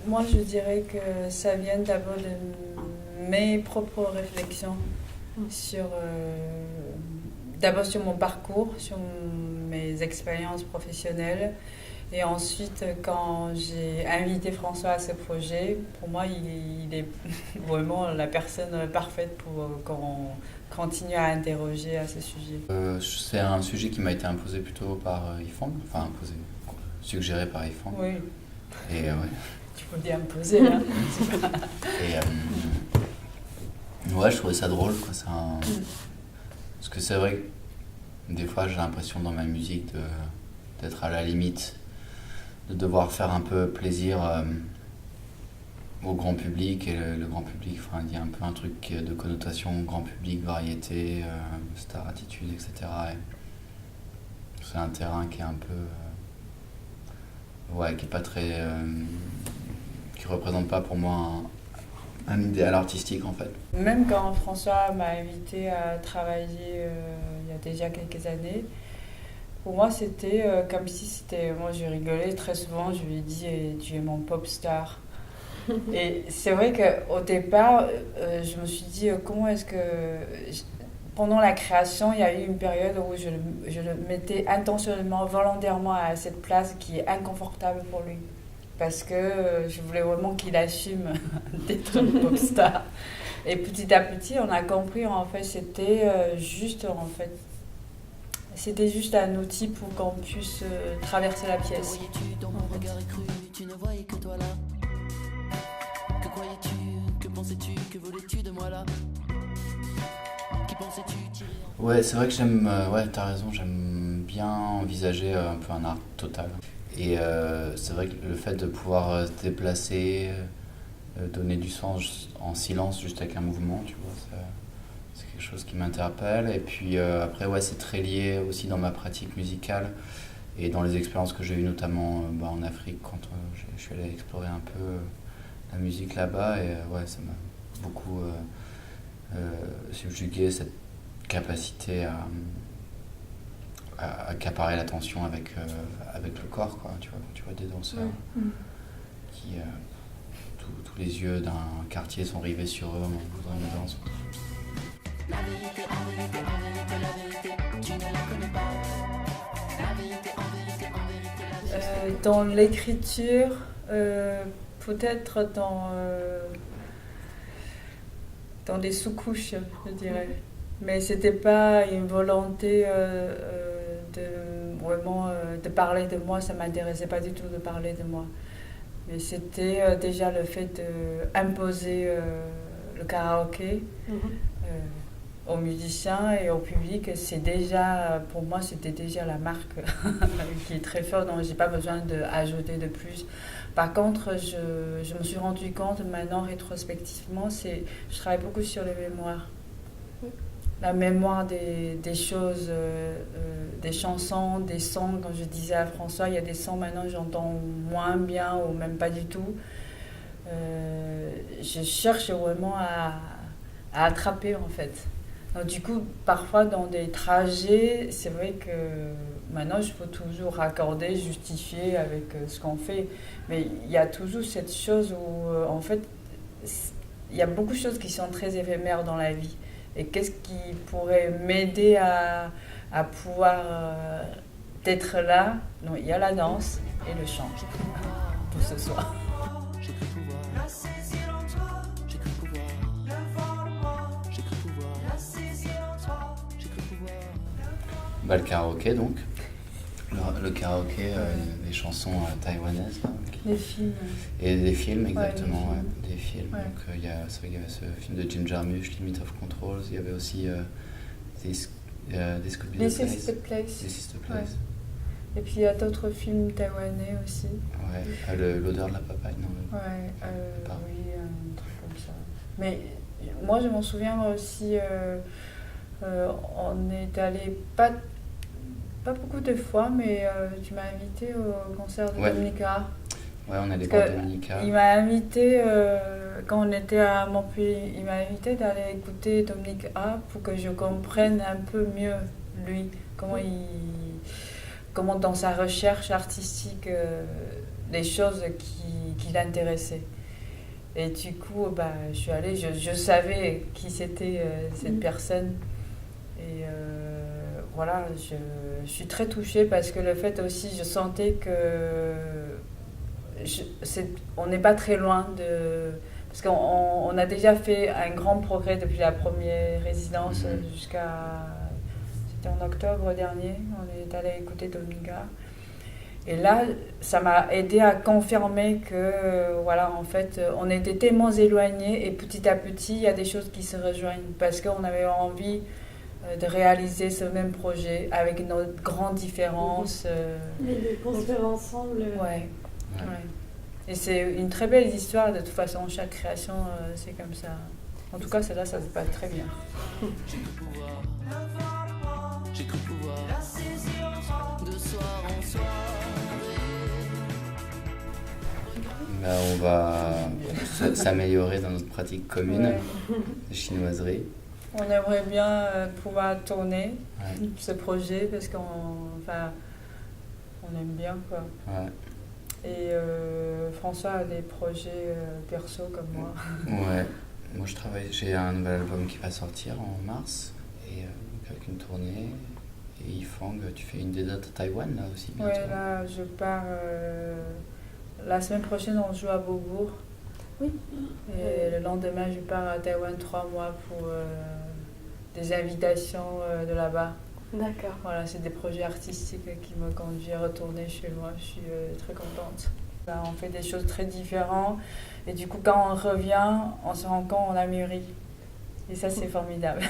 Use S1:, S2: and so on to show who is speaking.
S1: Moi, je dirais que ça vient d'abord de mes propres réflexions sur, d'abord sur mon parcours, sur mes expériences professionnelles. Et ensuite, quand j'ai invité François à ce projet, pour moi, il est vraiment la personne parfaite pour qu'on continue à interroger à ce sujet.
S2: C'est un sujet qui m'a été imposé plutôt par IFANG, enfin imposé, suggéré par IFANG.
S1: Oui,
S2: Et ouais.
S1: tu peux bien imposer là.
S2: Et ouais, je trouvais ça drôle, quoi. Parce que c'est vrai que des fois j'ai l'impression dans ma musique d'être à la limite, de devoir faire un peu plaisir au grand public. Et le grand public, enfin, il y a un peu un truc de connotation grand public, variété, star attitude, etc. Et c'est un terrain qui est un peu. Ouais, qui est pas très. Qui représente pas pour moi un idéal artistique en fait.
S1: Même quand François m'a invité à travailler il y a déjà quelques années, pour moi c'était comme si c'était. Moi je rigolais très souvent, je lui ai dit tu es mon pop star. Et c'est vrai qu'au départ, je me suis dit comment est-ce que. Pendant la création, il y a eu une période où je le mettais intentionnellement, volontairement à cette place qui est inconfortable pour lui. Parce que je voulais vraiment qu'il assume d'être une pop star. Et petit à petit, on a compris en fait, c'était juste un outil pour qu'on puisse traverser la pièce.
S3: Voyais-tu dans mon regard écru, tu ne voyais que toi là. Que croyais-tu, que pensais-tu, que voulais-tu de moi là? Qui pensais-tu tirer en...
S2: Ouais, c'est vrai que j'aime. Ouais, t'as raison, j'aime bien envisager un peu un art total. Et c'est vrai que le fait de pouvoir se déplacer, donner du sens en silence, juste avec un mouvement, tu vois, c'est quelque chose qui m'interpelle. Et puis après, ouais, c'est très lié aussi dans ma pratique musicale et dans les expériences que j'ai eues, notamment en Afrique, quand je suis allé explorer un peu la musique là-bas. Et ouais, ça m'a beaucoup subjugué cette capacité à accaparer l'attention avec le corps, quoi. Tu vois, quand tu vois des danseurs qui tous les yeux d'un quartier sont rivés sur eux en une danse.
S3: La vérité, en vérité, en vérité, la vérité, tu ne la connais pas. La vérité, en vérité, en vérité, la vérité.
S1: Dans l'écriture, peut-être dans des sous-couches, je dirais. Mais c'était pas une volonté de vraiment de parler de moi, ça m'intéressait pas du tout de parler de moi. Mais c'était déjà le fait d'imposer le karaoké aux musiciens et au public. C'est déjà, pour moi, c'était déjà la marque qui est très forte, donc j'ai pas besoin d'ajouter de plus. Par contre, je me suis rendu compte maintenant rétrospectivement, je travaille beaucoup sur les mémoires. La mémoire des choses, des chansons, des sons. Quand je disais à François, il y a des sons maintenant j'entends moins bien ou même pas du tout. Je cherche vraiment à attraper en fait. Donc du coup, parfois dans des trajets, c'est vrai que maintenant je peux toujours raccorder, justifier avec ce qu'on fait. Mais il y a toujours cette chose où en fait, il y a beaucoup de choses qui sont très éphémères dans la vie. Et qu'est-ce qui pourrait m'aider à pouvoir être là? Donc, il y a la danse et le chant pour ce soir.
S3: J'ai cru pouvoir la saisir en toi. J'ai cru pouvoir le voir en moi. J'ai cru pouvoir la saisir en toi. J'ai cru pouvoir.
S2: Bah, le karaoké donc. Le karaoké, des chansons taïwanaises. Là,
S1: Les films.
S2: Et des films, exactement.
S1: Ouais,
S2: Ouais, des films.
S1: Ouais.
S2: Donc c'est vrai qu'il y avait ce film de Jim Jarmusch, Limit of Control. Il y avait aussi This Could Be
S1: This
S2: the Place.
S1: is the place.
S2: This is the Place.
S1: Et puis il y a d'autres films taïwanais aussi.
S2: Ouais, l'odeur de la papaye, non.
S1: Ouais,
S2: Pardon.
S1: oui, un truc comme ça. Mais moi je m'en souviens aussi, on est allé pas beaucoup de fois, mais tu m'as invité au concert de
S2: Ouais.
S1: Dominica.
S2: Ouais, on allait
S1: Parce
S2: voir
S1: que
S2: Dominica.
S1: Il m'a invité, quand on était à Montpellier, il m'a invité d'aller écouter Dominica pour que je comprenne un peu mieux lui, comment dans sa recherche artistique, les choses qui l'intéressaient. Et du coup, je suis allée, je savais qui c'était cette personne. Et voilà, je suis très touchée parce que le fait aussi, je sentais que on n'est pas très loin de... Parce qu'on a déjà fait un grand progrès depuis la première résidence jusqu'à... C'était en octobre dernier, on est allé écouter Dominga. Et là, ça m'a aidé à confirmer que, voilà, en fait, on était tellement éloignés et petit à petit, il y a des choses qui se rejoignent parce qu'on avait envie de réaliser ce même projet avec nos grandes différences.
S4: Et de construire ensemble.
S1: Ouais. Et c'est une très belle histoire, de toute façon, chaque création, c'est comme ça. En tout cas, celle-là, ça se passe très bien.
S3: J'ai cru pouvoir de soir en soir.
S2: On va s'améliorer dans notre pratique commune de chinoiserie.
S1: On aimerait bien pouvoir tourner ce projet parce qu'on aime bien, quoi.
S2: Ouais.
S1: Et François a des projets perso comme moi.
S2: Ouais, moi j'ai un nouvel album qui va sortir en mars, et avec une tournée. Et Yifang, tu fais une des dates à Taïwan là aussi bientôt.
S1: Ouais, là je pars, la semaine prochaine on joue à Beaubourg.
S4: Oui.
S1: Et le lendemain je pars à Taïwan 3 mois pour des invitations de là-bas.
S4: D'accord.
S1: Voilà, c'est des projets artistiques qui me conduisent à retourner chez moi. Je suis très contente. Là, on fait des choses très différentes. Et du coup, quand on revient, on se rend compte qu'on a mûri. Et ça, c'est formidable.